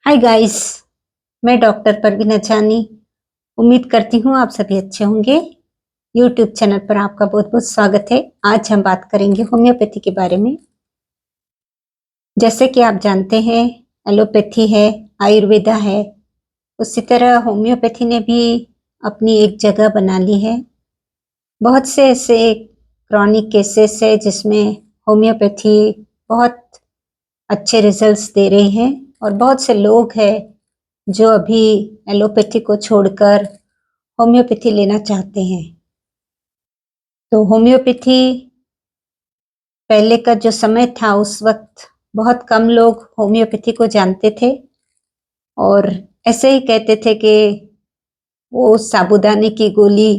Hi guys, मैं doctor Parveen अचानी। उम्मीद करती हूँ आप सभी अच्छे होंगे। यूट्यूब चैनल पर आपका बहुत बहुत स्वागत है। आज हम बात करेंगे होम्योपैथी के बारे में। जैसे कि आप जानते हैं, एलोपैथी है, आयुर्वेदा है, उसी तरह होम्योपैथी ने भी अपनी एक जगह बना ली है। बहुत से ऐसे क्रॉनिक केसेस है जिसमें होम्योपैथी बहुत अच्छे रिजल्ट्स दे रही है और बहुत से लोग हैं जो अभी एलोपैथी को छोड़कर होम्योपैथी लेना चाहते हैं। तो होम्योपैथी पहले का जो समय था उस वक्त बहुत कम लोग होम्योपैथी को जानते थे और ऐसे ही कहते थे कि वो साबूदाने की गोली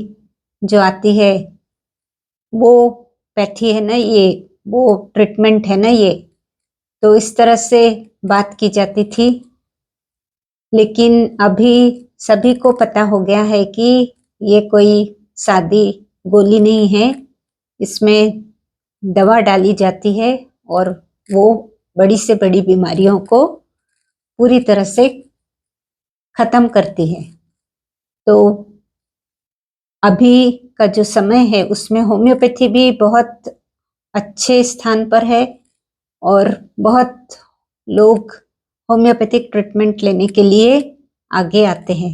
जो आती है वो पैथी है ना, ये वो ट्रीटमेंट है ना ये। तो इस तरह से बात की जाती थी। लेकिन अभी सभी को पता हो गया है कि ये कोई सादी गोली नहीं है, इसमें दवा डाली जाती है और वो बड़ी से बड़ी बीमारियों को पूरी तरह से खत्म करती है। तो अभी का जो समय है उसमें होम्योपैथी भी बहुत अच्छे स्थान पर है और बहुत लोग होम्योपैथिक ट्रीटमेंट लेने के लिए आगे आते हैं।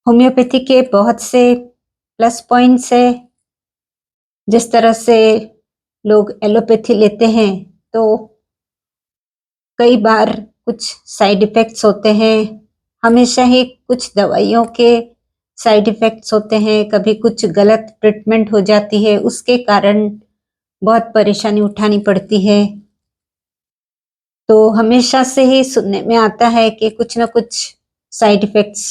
होम्योपैथी के बहुत से प्लस पॉइंट्स है। जिस तरह से लोग एलोपैथी लेते हैं तो कई बार कुछ साइड इफेक्ट्स होते हैं। हमेशा ही कुछ दवाइयों के साइड इफेक्ट्स होते हैं, कभी कुछ गलत ट्रीटमेंट हो जाती है, उसके कारण बहुत परेशानी उठानी पड़ती है। तो हमेशा से ही सुनने में आता है कि कुछ ना कुछ साइड इफेक्ट्स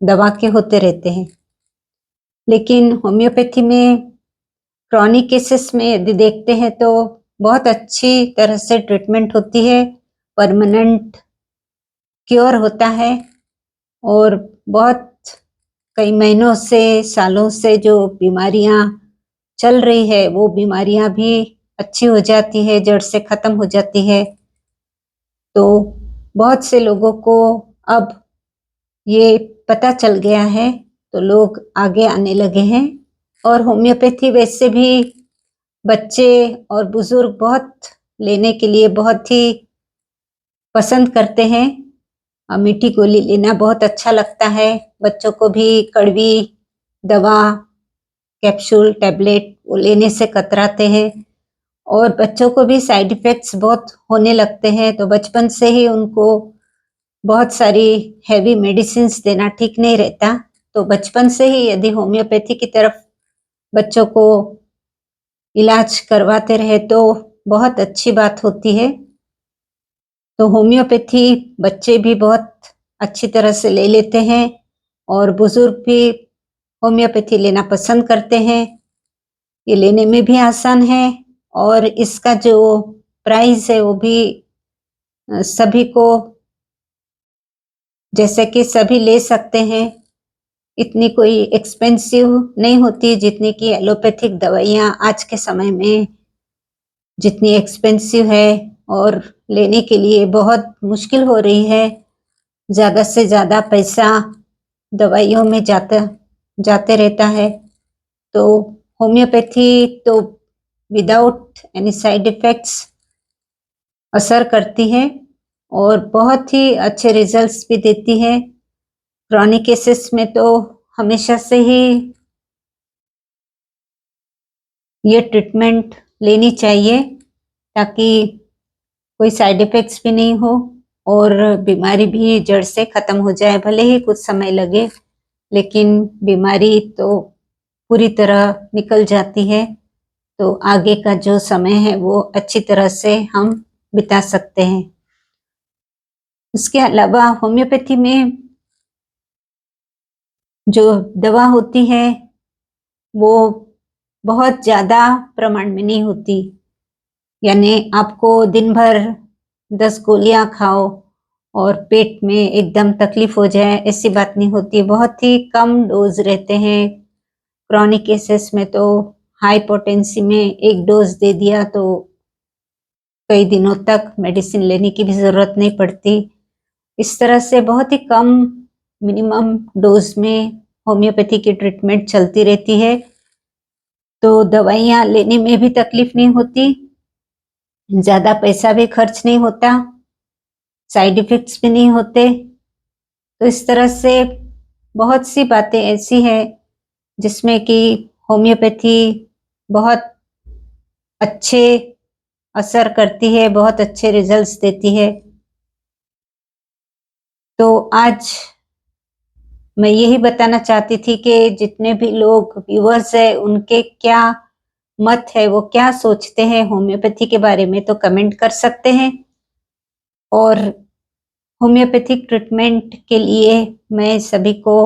दवा के होते रहते हैं। लेकिन होम्योपैथी में क्रॉनिक केसेस में यदि देखते हैं तो बहुत अच्छी तरह से ट्रीटमेंट होती है, परमानेंट क्योर होता है और बहुत कई महीनों से सालों से जो बीमारियां चल रही है वो बीमारियां भी अच्छी हो जाती है, जड़ से खत्म हो जाती है। तो बहुत से लोगों को अब ये पता चल गया है तो लोग आगे आने लगे हैं और होम्योपैथी वैसे भी बच्चे और बुजुर्ग बहुत लेने के लिए बहुत ही पसंद करते हैं। मीठी गोली लेना बहुत अच्छा लगता है। बच्चों को भी कड़वी दवा, कैप्सूल, टैबलेट वो लेने से कतराते हैं और बच्चों को भी साइड इफेक्ट्स बहुत होने लगते हैं। तो बचपन से ही उनको बहुत सारी हैवी मेडिसिन्स देना ठीक नहीं रहता। तो बचपन से ही यदि होम्योपैथी की तरफ बच्चों को इलाज करवाते रहे तो बहुत अच्छी बात होती है। तो होम्योपैथी बच्चे भी बहुत अच्छी तरह से ले लेते हैं और बुजुर्ग भी होम्योपैथी लेना पसंद करते हैं। ये लेने में भी आसान है और इसका जो प्राइस है वो भी सभी को, जैसे कि सभी ले सकते हैं, इतनी कोई एक्सपेंसिव नहीं होती जितनी कि एलोपैथिक दवाइयाँ आज के समय में जितनी एक्सपेंसिव है और लेने के लिए बहुत मुश्किल हो रही है। ज़्यादा से ज़्यादा पैसा दवाइयों में जाते रहता है। तो होम्योपैथी तो विदाउट एनी साइड इफेक्ट्स असर करती है और बहुत ही अच्छे रिजल्ट्स भी देती है। क्रॉनिक केसेस में तो हमेशा से ही ये ट्रीटमेंट लेनी चाहिए ताकि कोई साइड इफेक्ट्स भी नहीं हो और बीमारी भी जड़ से खत्म हो जाए। भले ही कुछ समय लगे लेकिन बीमारी तो पूरी तरह निकल जाती है। तो आगे का जो समय है वो अच्छी तरह से हम बिता सकते हैं। उसके अलावा होम्योपैथी में जो दवा होती है वो बहुत ज़्यादा प्रमाण में नहीं होती। यानी आपको दिन भर 10 गोलियां खाओ और पेट में एकदम तकलीफ हो जाए, ऐसी बात नहीं होती। बहुत ही कम डोज रहते हैं। क्रॉनिक केसेस में तो हाई पोटेंसी में एक डोज दे दिया तो कई दिनों तक मेडिसिन लेने की भी ज़रूरत नहीं पड़ती। इस तरह से बहुत ही कम मिनिमम डोज में होम्योपैथी की ट्रीटमेंट चलती रहती है, तो दवाइयाँ लेने में भी तकलीफ नहीं होती, ज़्यादा पैसा भी खर्च नहीं होता, साइड इफ़ेक्ट्स भी नहीं होते। तो इस तरह से बहुत सी बातें ऐसी हैं जिसमें कि होम्योपैथी बहुत अच्छे असर करती है, बहुत अच्छे रिजल्ट्स देती है। तो आज मैं यही बताना चाहती थी कि जितने भी लोग व्यूअर्स हैं उनके क्या मत है, वो क्या सोचते हैं होम्योपैथी के बारे में, तो कमेंट कर सकते हैं। और होम्योपैथिक ट्रीटमेंट के लिए मैं सभी को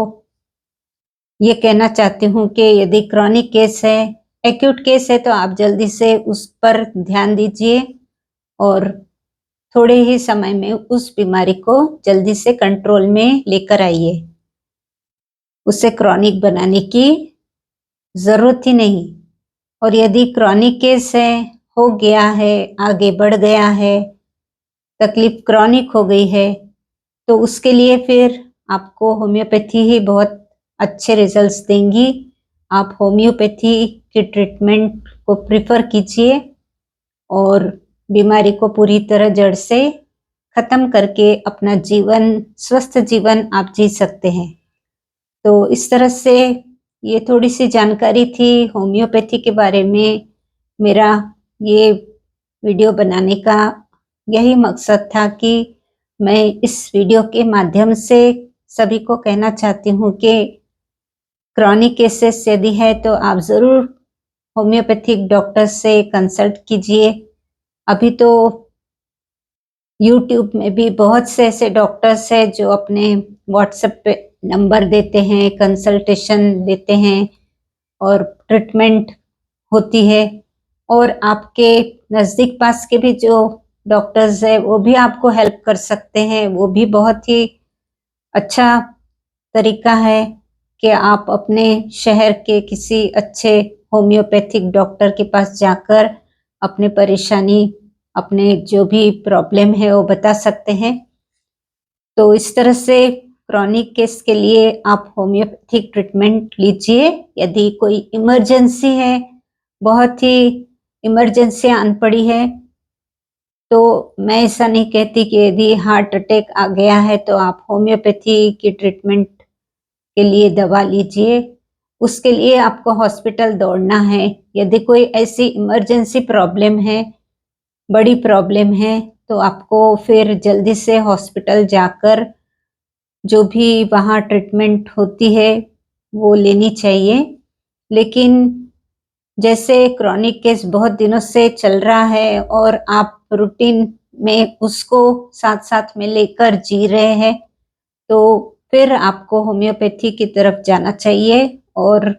ये कहना चाहती हूँ कि यदि क्रॉनिक केस है, एक्यूट केस है, तो आप जल्दी से उस पर ध्यान दीजिए और थोड़े ही समय में उस बीमारी को जल्दी से कंट्रोल में लेकर आइए। उसे क्रॉनिक बनाने की ज़रूरत ही नहीं। और यदि क्रॉनिक केस है, हो गया है, आगे बढ़ गया है, तकलीफ क्रॉनिक हो गई है, तो उसके लिए फिर आपको होम्योपैथी ही बहुत अच्छे रिजल्ट्स देंगी। आप होम्योपैथी की ट्रीटमेंट को प्रिफर कीजिए और बीमारी को पूरी तरह जड़ से खत्म करके अपना जीवन, स्वस्थ जीवन आप जी सकते हैं। तो इस तरह से ये थोड़ी सी जानकारी थी होम्योपैथी के बारे में। मेरा ये वीडियो बनाने का यही मकसद था कि मैं इस वीडियो के माध्यम से सभी को कहना चाहती हूँ कि क्रॉनिक केसेस यदि है तो आप ज़रूर होम्योपैथिक डॉक्टर से कंसल्ट कीजिए। अभी तो यूट्यूब में भी बहुत से ऐसे डॉक्टर्स हैं जो अपने व्हाट्सएप पे नंबर देते हैं, कंसल्टेशन देते हैं और ट्रीटमेंट होती है। और आपके नज़दीक पास के भी जो डॉक्टर्स हैं वो भी आपको हेल्प कर सकते हैं। वो भी बहुत ही अच्छा तरीका है कि आप अपने शहर के किसी अच्छे होम्योपैथिक डॉक्टर के पास जाकर अपनी परेशानी, अपने जो भी प्रॉब्लम है वो बता सकते हैं। तो इस तरह से क्रॉनिक केस के लिए आप होम्योपैथिक ट्रीटमेंट लीजिए। यदि कोई इमरजेंसी है, बहुत ही इमरजेंसी आन पड़ी है, तो मैं ऐसा नहीं कहती कि यदि हार्ट अटैक आ गया है तो आप होम्योपैथी की ट्रीटमेंट के लिए दवा लीजिए। उसके लिए आपको हॉस्पिटल दौड़ना है। यदि कोई ऐसी इमरजेंसी प्रॉब्लम है, बड़ी प्रॉब्लम है, तो आपको फिर जल्दी से हॉस्पिटल जाकर जो भी वहाँ ट्रीटमेंट होती है वो लेनी चाहिए। लेकिन जैसे क्रॉनिक केस बहुत दिनों से चल रहा है और आप रूटीन में उसको साथ-साथ में लेकर जी रहे हैं, तो फिर आपको होम्योपैथी की तरफ जाना चाहिए और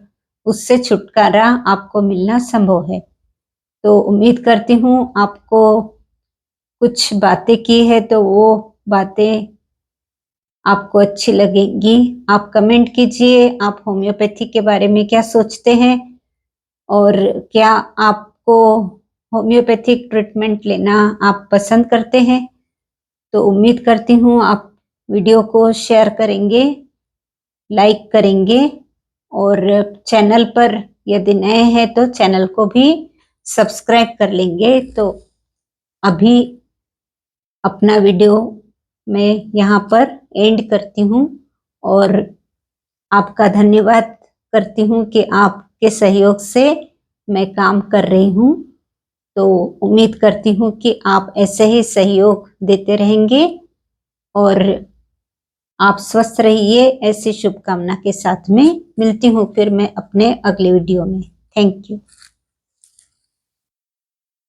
उससे छुटकारा आपको मिलना संभव है। तो उम्मीद करती हूँ आपको कुछ बातें की है तो वो बातें आपको अच्छी लगेंगी। आप कमेंट कीजिए आप होम्योपैथी के बारे में क्या सोचते हैं और क्या आपको होम्योपैथिक ट्रीटमेंट लेना आप पसंद करते हैं? तो उम्मीद करती हूँ आप वीडियो को शेयर करेंगे, लाइक करेंगे और चैनल पर यदि नए हैं तो चैनल को भी सब्सक्राइब कर लेंगे। तो अभी अपना वीडियो मैं यहाँ पर एंड करती हूँ और आपका धन्यवाद करती हूँ कि आपके सहयोग से मैं काम कर रही हूँ। तो उम्मीद करती हूँ कि आप ऐसे ही सहयोग देते रहेंगे और आप स्वस्थ रहिए। ऐसी शुभकामना के साथ में मिलती हूँ फिर मैं अपने अगले वीडियो में। Thank you.